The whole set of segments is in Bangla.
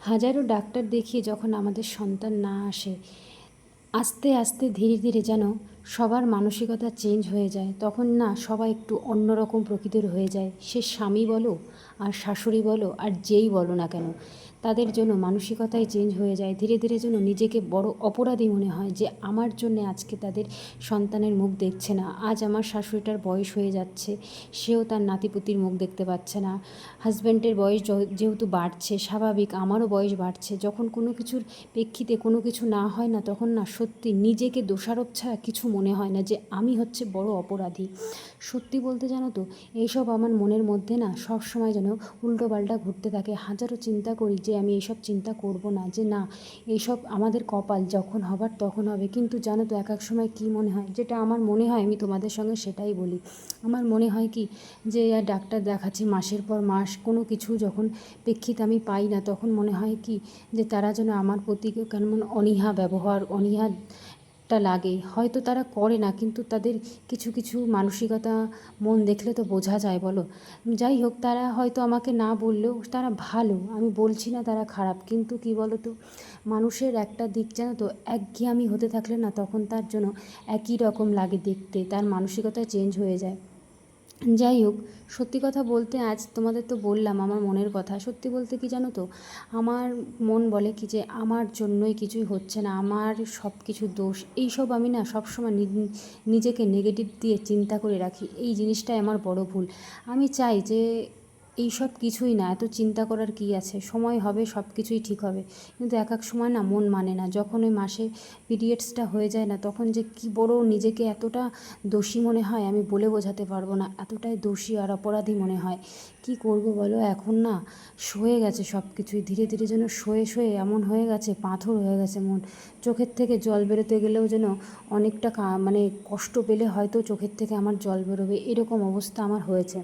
হাজারো ডাক্তার দেখিয়ে যখন আমাদের সন্তান না আসে, আস্তে আস্তে ধীরে ধীরে যেন সবার মানসিকতা চেঞ্জ হয়ে যায়। তখন না সবাই একটু অন্যরকম প্রকৃতির হয়ে যায়। সে স্বামী বলো আর শাশুড়ি বলো আর যেই বলো না কেন, তাদের জন্য মানসিকতাই চেঞ্জ হয়ে যায়। ধীরে ধীরে যেন নিজেকে বড় অপরাধী মনে হয় যে আমার জন্যে আজকে তাদের সন্তানের মুখ দেখছে না। আজ আমার শাশুড়িটার বয়স হয়ে যাচ্ছে, সেও তার নাতিপুতির মুখ দেখতে পাচ্ছে না। হাজব্যান্ডের বয়স যেহেতু বাড়ছে, স্বাভাবিক আমারও বয়স বাড়ছে। যখন কোনো কিছুর প্রেক্ষিতে কোনো কিছু না হয় না, তখন না সত্যি নিজেকে দোষারোপ ছাড়া কিছু মনে হয় না যে আমি হচ্ছে বড় অপরাধী। সত্যি বলতে জানো তো, এইসব আমার মনের মধ্যে না সব সময় যেন উল্টোপাল্টা ঘুরতে থাকে। হাজারো চিন্তা করি যে আমি এইসব চিন্তা করব না, যে না এইসব আমাদের কপাল, যখন হবার তখন হবে। কিন্তু জানো তো এক এক সময় কী মনে হয়, যেটা আমার মনে হয় আমি তোমাদের সঙ্গে সেটাই বলি। আমার মনে হয় কি, যে ডাক্তার দেখাচ্ছি মাসের পর মাস, কোনো কিছু যখন প্রেক্ষিত আমি পাই না, তখন মনে হয় কি যে তারা যেন আমার প্রতি কেমন অনীহা ব্যবহার, অনীহাটা লাগে। হয়তো তারা করে না, কিন্তু তাদের কিছু কিছু মানসিকতা মন দেখলে তো বোঝা যায় বলো। যাই হোক, তারা হয়তো আমাকে না বললেও তারা ভালো, আমি বলছি না তারা খারাপ। কিন্তু কি বলো তো, মানুষের একটা দিক জানো তো, একঘেয়েমি হতে থাকলে না তখন তার জন্য একই রকম লাগে দেখতে, তার মানসিকতা চেঞ্জ হয়ে যায়। যাই হোক, সত্যি কথা বলতে আজ তোমাদের তো বললাম আমার মনের কথা। সত্যি বলতে কি জানো তো, আমার মন বলে কি যে আমার জন্যই কিছুই হচ্ছে না, আমার সব কিছু দোষ। এইসব আমি না সবসময় নিজেকে নেগেটিভ দিয়ে চিন্তা করে রাখি। এই জিনিসটাই আমার বড় ভুল। আমি চাই যে এইসব কিছুই না, এত চিন্তা করার কী আছে, সময় হবে সব কিছুই ঠিক হবে। কিন্তু এক এক সময় না মন মানে না, যখন ওই মাসে পিরিয়ডসটা হয়ে যায় না, তখন যে কী বড় নিজেকে এতটা দোষী মনে হয় আমি বলে বোঝাতে পারবো না। এতটাই দোষী আর অপরাধী মনে হয়। কি করব বলো, এখন না সয়ে গেছে সব কিছুই। ধীরে ধীরে যেন সয়ে সয়ে এমন হয়ে গেছে, পাথর হয়ে গেছে মন। চোখের থেকে জল বেরোতে গেলেও যেন অনেকটা মানে কষ্ট পেলে হয়তো চোখের থেকে আমার জল বেরোবে, এরকম অবস্থা আমার হয়েছে।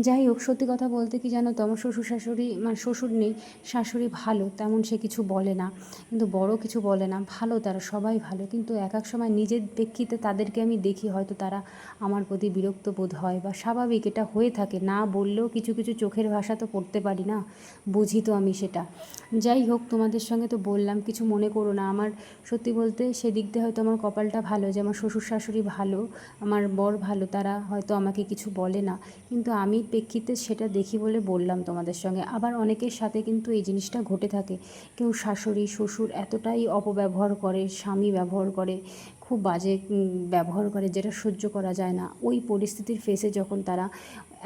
যাই হোক, সত্যি কথা বলতে কি জানো তো, আমার শ্বশুর শাশুড়ি, মানে শ্বশুর নেই, শাশুড়ি ভালো, তেমন সে কিছু বলে না, কিন্তু বড় কিছু বলে না, ভালো তারা সবাই ভালো। কিন্তু এক এক সময় নিজের প্রেক্ষিতে তাদেরকে আমি দেখি, হয়তো তারা আমার প্রতি বিরক্ত বোধ হয়, বা স্বাভাবিক এটা হয়ে থাকে, না বললেও কিছু কিছু চোখের ভাষা তো পড়তে পারি না, বুঝি তো আমি সেটা। যাই হোক, তোমাদের সঙ্গে তো বললাম, কিছু মনে করো না। আমার সত্যি বলতে সেদিক দিয়ে হয়তো আমার কপালটা ভালো যে আমার শ্বশুর শাশুড়ি ভালো, আমার বর ভালো, তারা হয়তো আমাকে কিছু বলে না। কিন্তু আমি প্রেক্ষিতে সেটা দেখি বলে বললাম তোমাদের সঙ্গে। আবার অনেকের সাথে কিন্তু এই জিনিসটা ঘটে থাকে। কেউ শাশুড়ি শ্বশুর এতটাই অপব্যবহার করে, স্বামী ব্যবহার করে, খুব বাজে ব্যবহার করে, যেটা সহ্য করা যায় না। ওই পরিস্থিতির ফেসে যখন তারা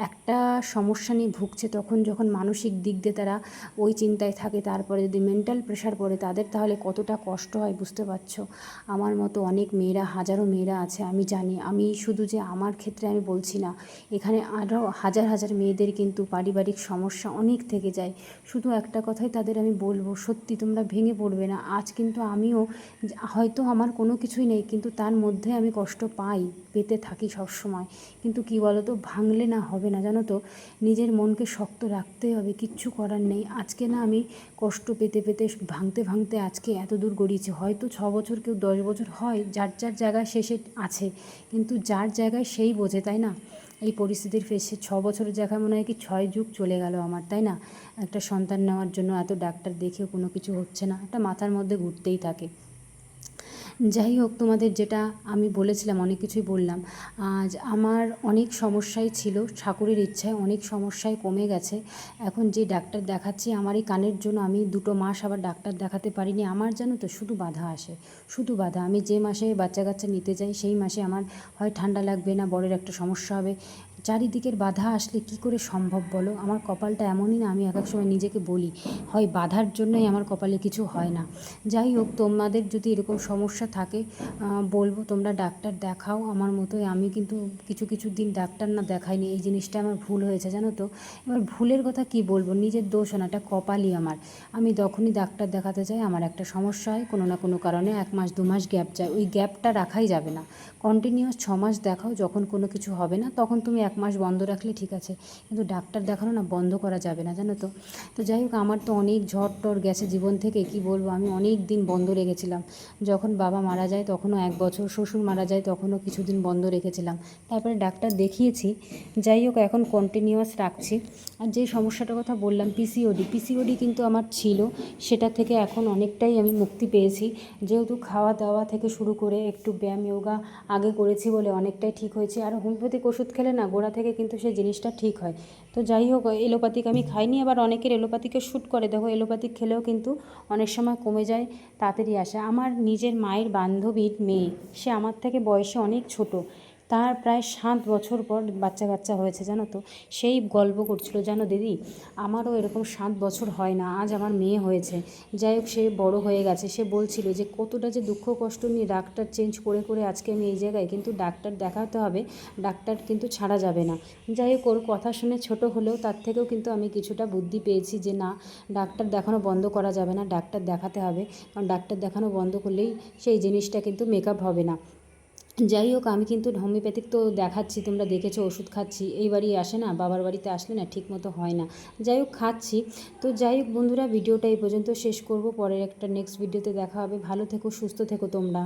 একটা সমস্যা নিয়ে ভুগছে, তখন যখন মানসিক দিক দিয়ে তারা ওই চিন্তায় থাকে, তারপরে যদি মেন্টাল প্রেশার পড়ে তাদের, তাহলে কতটা কষ্ট হয় বুঝতে পারছো। আমার মতো অনেক মেয়েরা, হাজারো মেয়েরা আছে, আমি জানি। আমি শুধু যে আমার ক্ষেত্রে আমি বলছি না, এখানে আরও হাজার হাজার মেয়েদের কিন্তু পারিবারিক সমস্যা অনেক থেকে যায়। শুধু একটা কথাই তাদের আমি বলবো, সত্যি তোমরা ভেঙে পড়বে না। আজ কিন্তু আমিও, হয়তো আমার কোনো কিছুই নেই, কিন্তু তার মধ্যে আমি কষ্ট পাই, পেতে থাকি সব সময়। কিন্তু কি বলো তো, ভাঙলে না হবে না, জানো তো। নিজের মনকে শক্ত রাখতেই হবে, কিচ্ছু করার নেই। আজকে না আমি কষ্ট পেতে পেতে ভাঙতে ভাঙতে আজকে এত দূর গড়িয়েছি। হয়তো 6 বছর, কেউ 10 বছর হয়, যার যার জায়গায় শেষে আছে, কিন্তু যার জায়গায় সেই বোঝে, তাই না। এই পরিস্থিতির ফেসে 6 বছরের জায়গায় মনে হয় কি 6 যুগ চলে গেল আমার, তাই না। একটা সন্তান নেওয়ার জন্য এত ডাক্তার দেখেও কোনো কিছু হচ্ছে না, একটা মাথার মধ্যে ঘুরতেই থাকে। যাই হোক, তোমাদের যেটা আমি বলেছিলাম, অনেক কিছুই বললাম। আজ আমার অনেক সমস্যাই ছিল, ঠাকুরের ইচ্ছায় অনেক সমস্যায় কমে গেছে। এখন যে ডাক্তার দেখাচ্ছি, আমার এই কানের জন্য আমি 2 মাস আবার ডাক্তার দেখাতে পারিনি। আমার জানো তো শুধু বাধা আসে, শুধু বাধা। আমি যে মাসে বাচ্চা কাচ্চা নিতে যাই, সেই মাসে আমার হয় ঠান্ডা লাগবে, না বড়ের একটা সমস্যা হবে। চারিদিকের বাধা আসলে কি করে সম্ভব বলো। আমার কপালটা এমনই না, আমি এক এক সময় নিজেকে বলি হয় বাধার জন্যই আমার কপালে কিছু হয় না। যাই হোক, তোমাদের যদি এরকম সমস্যা থাকে, বলবো তোমরা ডাক্তার দেখাও আমার মতোই। আমি কিন্তু কিছু কিছু দিন ডাক্তার না দেখাইনি, এই জিনিসটা আমার ভুল হয়েছে, জানো তো। এবার ভুলের কথা কি বলবো, নিজের দোষ না, এটা কপালই আমার। আমি যখনই ডাক্তার দেখাতে যাই আমার একটা সমস্যা হয়, কোনো না কোনো কারণে 1 মাস 2 মাস গ্যাপ যায়। ওই গ্যাপটা রাখাই যাবে না। কন্টিনিউয়াস 6 মাস দেখাও, যখন কোনো কিছু হবে না তখন তুমি 1 মাস বন্ধ রাখলে ঠিক আছে, কিন্তু ডাক্তার দেখানো না বন্ধ করা যাবে না, জানো তো। তো যাই হোক, আমার তো অনেক ঝড় টর গেছে জীবন থেকে, কি বলবো, আমি অনেক দিন বন্ধ রেখেছিলাম। যখন বাবা মারা যায় তখনও 1 বছর, শ্বশুর মারা যায় তখনও কিছুদিন বন্ধ রেখেছিলাম, তারপরে ডাক্তার দেখিয়েছি। যাই হোক, এখন কন্টিনিউয়াস রাখছি। আর যে সমস্যাটার কথা বললাম, পিসিওডি কিন্তু আমার ছিল, সেটা থেকে এখন অনেকটাই আমি মুক্তি পেয়েছি। যেহেতু খাওয়া দাওয়া থেকে শুরু করে একটু ব্যায়াম যোগা আগে করেছি বলে অনেকটাই ঠিক হয়েছে। আর হোমিওপ্যাথিক ওষুধ খেলে না গোড়া থেকে কিন্তু সেই জিনিসটা ঠিক হয়। তো যাই হোক, এলোপ্যাথিক আমি খাইনি, আবার অনেকের এলোপ্যাথিকে শ্যুট করে, দেখো এলোপ্যাথিক খেলেও কিন্তু অনেক সময় কমে যায়, তাড়াতাড়ি আসে। আমার নিজের মায়ের বান্ধবীর মেয়ে, সে আমার থেকে বয়সে অনেক ছোট, তার প্রায় 7 বছর পর বাচ্চা কাচ্চা হয়েছে, জানো তো। সেই গল্প করছিল, জানো দিদি, আমারও এরকম 7 বছর হয় না, আজ আমার মেয়ে হয়েছে। যাই হোক, সে বড় হয়ে গেছে। সে বলছিল যে কতটা যে দুঃখ কষ্ট নিয়ে ডাক্তার চেঞ্জ করে করে আজকে আমি এই জায়গায়, কিন্তু ডাক্তার দেখাতে হবে, ডাক্তার কিন্তু ছাড়া যাবে না। যাই হোক, ওর কথা শুনে ছোট হলেও তার থেকেও কিন্তু আমি কিছুটা বুদ্ধি পেয়েছি যে না, ডাক্তার দেখানো বন্ধ করা যাবে না, ডাক্তার দেখাতে হবে, কারণ ডাক্তার দেখানো বন্ধ করলেই সেই জিনিসটা কিন্তু মেকআপ হবে না। যাই হোক, আমি কিন্তু হোমিওপ্যাথিক তো দেখাচ্ছি, তোমরা দেখেছো, ওষুধ খাচ্ছি। এই বাড়ি আসে না, বাবার বাড়িতে আসলে না ঠিক মতো হয় না, যাই হোক খাচ্ছি। তো যাই হোক বন্ধুরা, ভিডিওটা এই পর্যন্ত শেষ করব, পরের একটা নেক্সট ভিডিওতে দেখা হবে। ভালো থেকো, সুস্থ থেকো তোমরা।